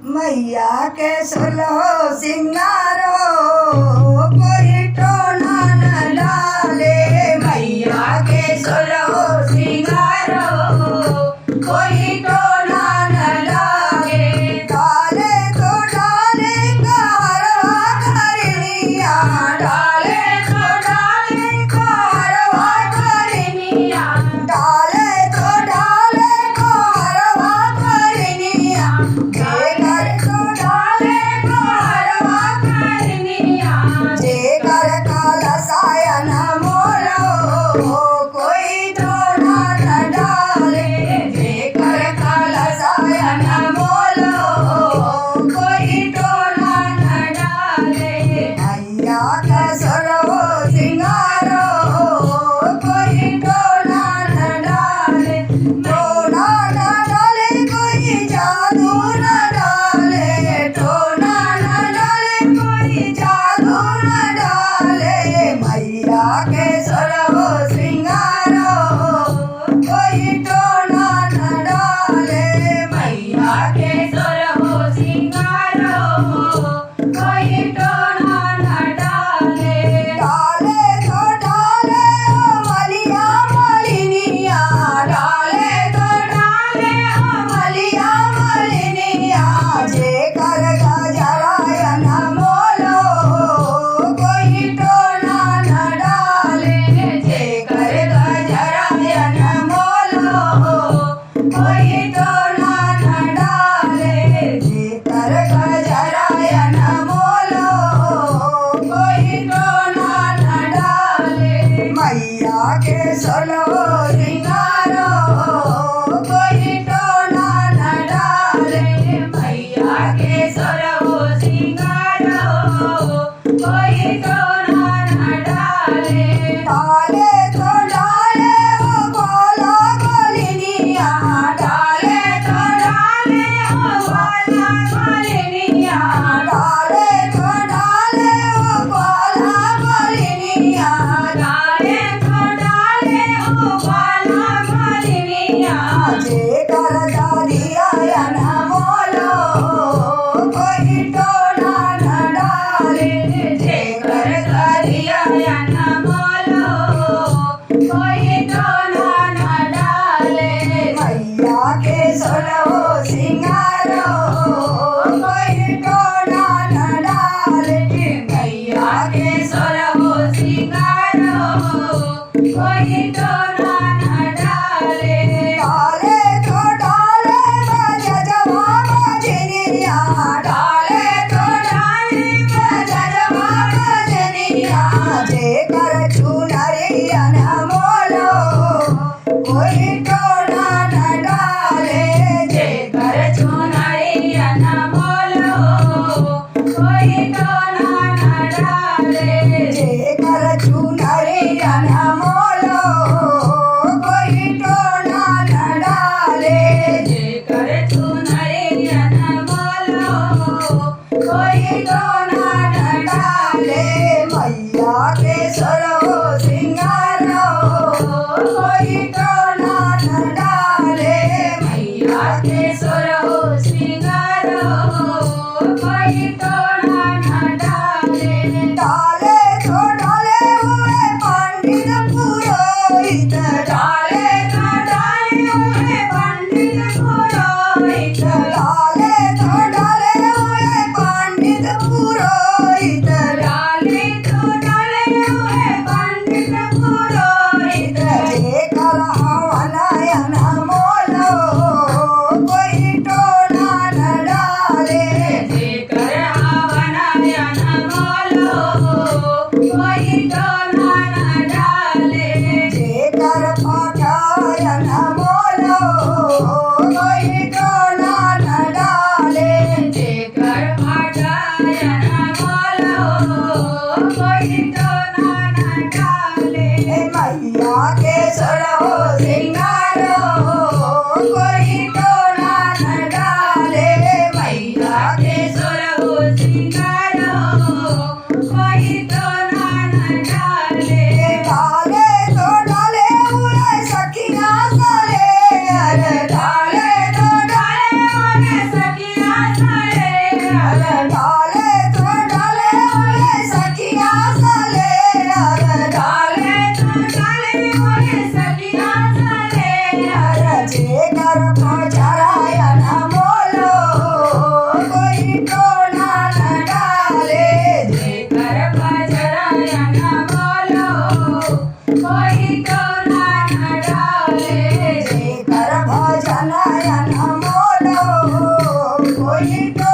मैया के सोलहो सिंगारो कोई टोना न डाले। मैया के सोलहो सिंगारो कोई टोना न डाले। डाले तो डाले कारवा करनिया, डाले तो डाले कारवा करनिया, डाले तो डाले कारवा करनिया। जेकर तो डाले कारवा करनिया, जेकर काला सायन मोलो कोई टोना न डाले। जेकर काला सायन मोलो कोई टोना न डाले। मैया का सोलहो सिंगारो कोई टोना न डाले। टोना न डाले कोई जादू न डाले, टोना न डाले कोई जादू न डाले। मैया के सोलहो सिंगारो कोई टोना न डाले। मैया के सोलहो सिंगारो कोई टोना न डाले। डाले तो डाले ओ मलिया मलिनिया, डाले तो डाले ओ मलिया मलिनिया। जेकर गजरायन मोलो कोई टोना न डाले। जेकर गजरायन मोलो कोई टोना न डाले। जेकर कोई